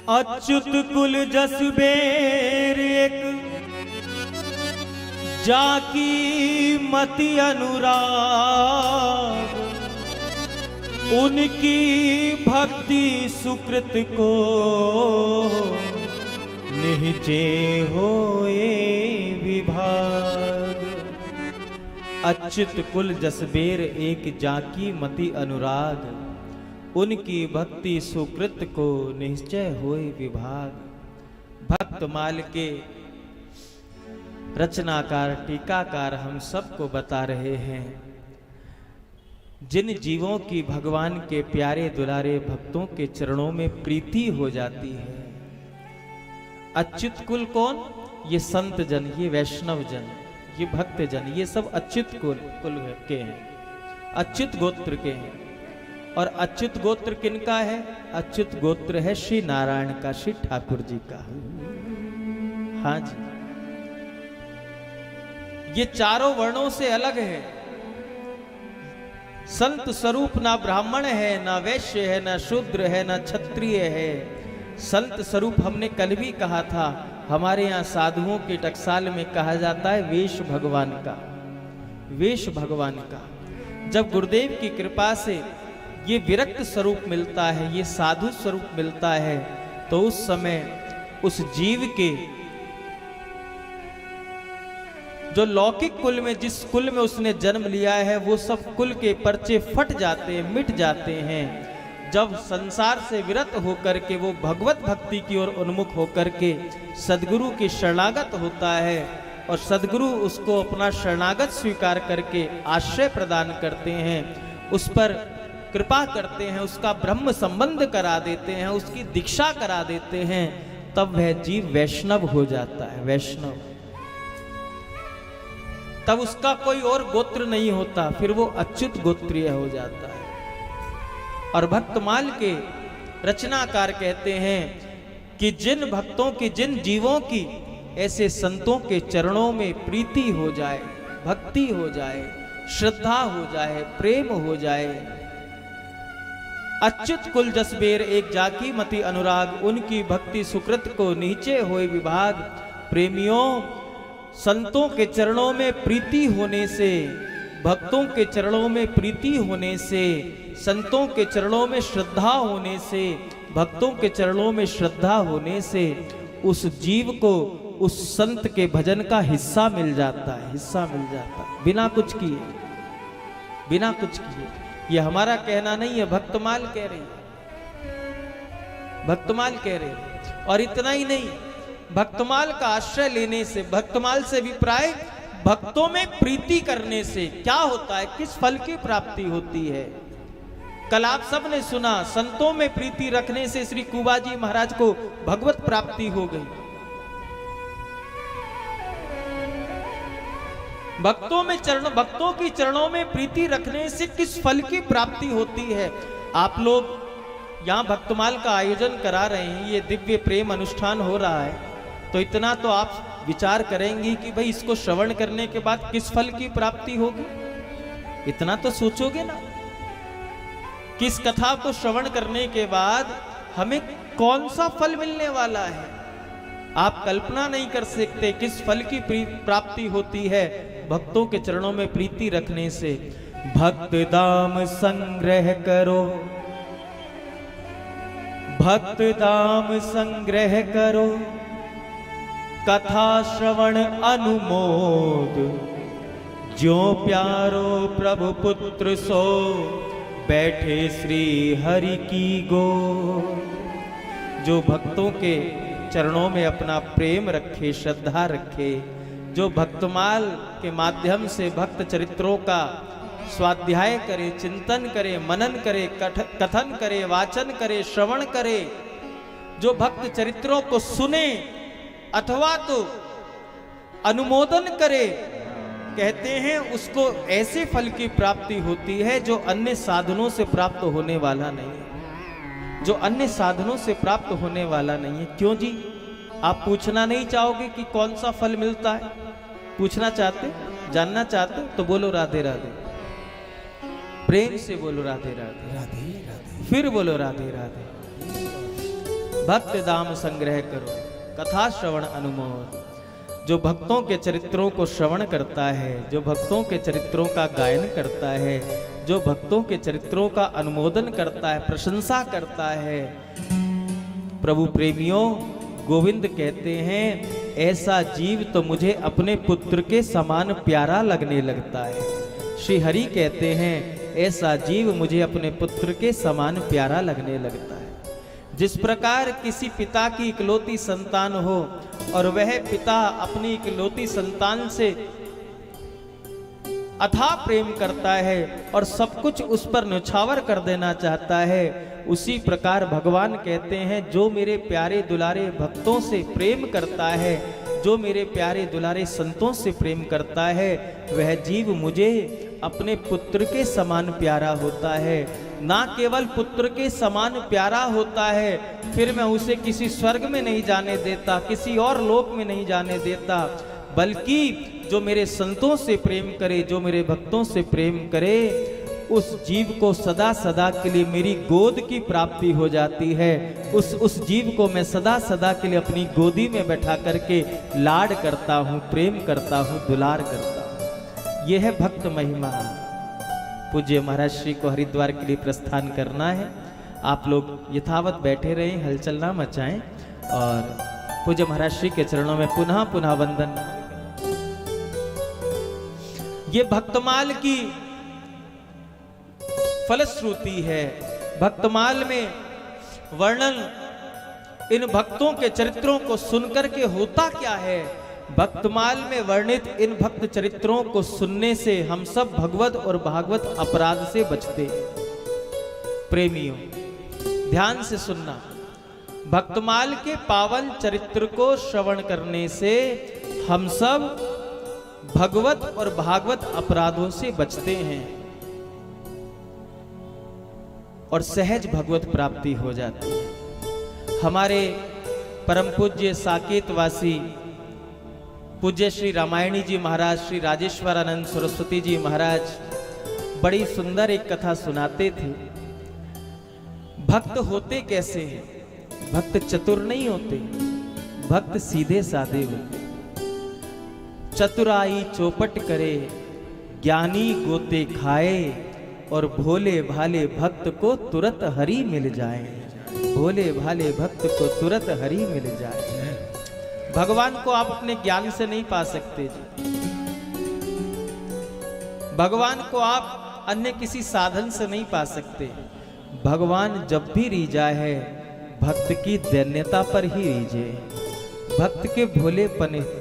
अच्युत कुल जसबेर एक जाकी मति अनुराग, उनकी भक्ति सुकृत को निहचे होए विभाग। अच्युत कुल जसबेर एक जाकी मति अनुराग, उनकी भक्ति सुकृत को निश्चय होए विभाग। भक्तमाल के रचनाकार टीकाकार हम सबको बता रहे हैं, जिन जीवों की भगवान के प्यारे दुलारे भक्तों के चरणों में प्रीति हो जाती है। अच्युत कुल कौन? ये संत जन, ये वैष्णव जन, ये भक्त जन, ये सब अच्युत कुल के हैं, अच्युत गोत्र के हैं। और अच्युत गोत्र किनका है? अच्युत गोत्र है श्री नारायण का, श्री ठाकुर जी का। हाँ जी, ये चारों वर्णों से अलग है। संत स्वरूप ना ब्राह्मण है, ना वैश्य है, ना शूद्र है, ना क्षत्रिय है। संत स्वरूप हमने कल भी कहा था, हमारे यहाँ साधुओं के टकसाल में कहा जाता है वेश भगवान का, वेश भगवान का। जब गुरुदेव की कृपा से ये विरक्त स्वरूप मिलता है, ये साधु स्वरूप मिलता है, तो उस समय उस जीव के जो लौकिक कुल में, जिस कुल में उसने जन्म लिया है, वो सब कुल के पर्चे फट जाते हैं, मिट जाते हैं। जब संसार से विरत होकर के वो भगवत भक्ति की ओर उन्मुख होकर के सदगुरु के शरणागत होता है, और सदगुरु उसको अपना शरणागत स्वीकार करके आश्रय प्रदान करते हैं, उस पर कृपा करते हैं, उसका ब्रह्म संबंध करा देते हैं, उसकी दीक्षा करा देते हैं, तब वह जीव वैष्णव हो जाता है। वैष्णव तब उसका कोई और गोत्र नहीं होता, फिर वो अच्युत गोत्रीय हो जाता है। और भक्तमाल के रचनाकार कहते हैं कि जिन भक्तों की, जिन जीवों की ऐसे संतों के चरणों में प्रीति हो जाए, भक्ति हो जाए, श्रद्धा हो जाए, प्रेम हो जाए। अच्युत कुल जसबेर एक जाकी मति अनुराग, उनकी भक्ति सुकृत को नीचे होए विभाग। प्रेमियों, संतों के चरणों में प्रीति होने से, भक्तों के चरणों में प्रीति होने से, संतों के चरणों में श्रद्धा होने से, भक्तों के चरणों में श्रद्धा होने से उस जीव को उस संत के भजन का हिस्सा मिल जाता है, हिस्सा मिल जाता है, बिना कुछ किए, बिना कुछ किए। ये हमारा कहना नहीं है, भक्तमाल कह रही है, भक्तमाल कह रहे हैं। और इतना ही नहीं, भक्तमाल का आश्रय लेने से, भक्तमाल से विप्राय भक्तों में प्रीति करने से क्या होता है, किस फल की प्राप्ति होती है? कल आप सब ने सुना, संतों में प्रीति रखने से श्री कुबाजी महाराज को भगवत प्राप्ति हो गई। भक्तों की चरणों में प्रीति रखने से किस फल की प्राप्ति होती है? आप लोग यहाँ भक्तमाल का आयोजन करा रहे हैं, ये दिव्य प्रेम अनुष्ठान हो रहा है, तो इतना तो आप विचार करेंगी कि भाई इसको श्रवण करने के बाद किस फल की प्राप्ति होगी? इतना तो सोचोगे ना, किस कथा को श्रवण करने के बाद हमें कौन सा फल मिलने वाला है? आप कल्पना नहीं कर सकते किस फल की प्राप्ति होती है भक्तों के चरणों में प्रीति रखने से। भक्त दाम संग्रह करो, भक्त दाम संग्रह करो, कथा श्रवण अनुमोद, ज्यों प्यारो प्रभु पुत्र सो, बैठे श्री हरि की गोद। जो भक्तों के चरणों में अपना प्रेम रखे, श्रद्धा रखे, जो भक्तमाल के माध्यम से भक्त चरित्रों का स्वाध्याय करे, चिंतन करे, मनन करे, कथन करे, वाचन करे, श्रवण करे, जो भक्त चरित्रों को सुने अथवा तो अनुमोदन करे, कहते हैं उसको ऐसे फल की प्राप्ति होती है जो अन्य साधनों से प्राप्त होने वाला नहीं है, जो अन्य साधनों से प्राप्त होने वाला नहीं है। क्यों जी? आप पूछना नहीं चाहोगे कि कौन सा फल मिलता है? पूछना चाहते, जानना चाहते तो बोलो राधे राधे, प्रेम से बोलो राधे राधे, राधे राधे, फिर बोलो राधे राधे। भक्त दाम संग्रह करो, कथा श्रवण अनुमोद। जो भक्तों के चरित्रों को श्रवण करता है, जो भक्तों के चरित्रों का गायन करता है, जो भक्तों के चरित्रों का अनुमोदन करता है, प्रशंसा करता है, प्रभु प्रेमियों, गोविंद कहते हैं ऐसा जीव तो मुझे अपने पुत्र के समान प्यारा लगने लगता है। श्री हरि कहते हैं ऐसा जीव मुझे अपने पुत्र के समान प्यारा लगने लगता है। जिस प्रकार किसी पिता की इकलौती संतान हो और वह पिता अपनी इकलौती संतान से अथाह प्रेम करता है और सब कुछ उस पर न्यौछावर कर देना चाहता है, उसी प्रकार भगवान कहते हैं जो मेरे प्यारे दुलारे भक्तों से प्रेम करता है, जो मेरे प्यारे दुलारे संतों से प्रेम करता है, वह जीव मुझे अपने पुत्र के समान प्यारा होता है। ना केवल पुत्र के समान प्यारा होता है, फिर मैं उसे किसी स्वर्ग में नहीं जाने देता, किसी और लोक में नहीं जाने देता, बल्कि जो मेरे संतों से प्रेम करे, जो मेरे भक्तों से प्रेम करे, उस जीव को सदा सदा के लिए मेरी गोद की प्राप्ति हो जाती है। उस जीव को मैं सदा सदा के लिए अपनी गोदी में बैठा करके लाड करता हूँ, प्रेम करता हूँ, दुलार करता हूँ। यह है भक्त महिमा। पूज्य महाराज श्री को हरिद्वार के लिए प्रस्थान करना है। आप लोग यथावत बैठे रहें, हलचल ना मचाएं और पूज्य महाराज श्री के चरणों में पुनः पुनः वंदन। ये भक्तमाल की फलश्रुति है। भक्तमाल में वर्णन इन भक्तों के चरित्रों को सुनकर के होता क्या है? भक्तमाल में वर्णित इन भक्त चरित्रों को सुनने से हम सब भगवत और भागवत अपराध से बचते। प्रेमियों, ध्यान से सुनना। भक्तमाल के पावन चरित्र को श्रवण करने से हम सब भगवत और भागवत अपराधों से बचते हैं और सहज भगवत प्राप्ति हो जाती है। हमारे परम पूज्य साकेतवासी पूज्य श्री रामायणी जी महाराज, श्री राजेश्वरानंद सरस्वती जी महाराज बड़ी सुंदर एक कथा सुनाते थे। भक्त होते कैसे हैं? भक्त चतुर नहीं होते, भक्त सीधे साधे होते। चतुराई चौपट करे, ज्ञानी गोते खाए और भोले भाले भक्त को तुरंत हरि मिल जाए। भोले भाले भक्त को तुरंत हरि मिल जाए। भगवान को आप अपने ज्ञान से नहीं पा सकते जी। भगवान को आप अन्य किसी साधन से नहीं पा सकते। भगवान जब भी रीझा है भक्त की दैन्यता पर ही रीझे, भक्त के भोलेपन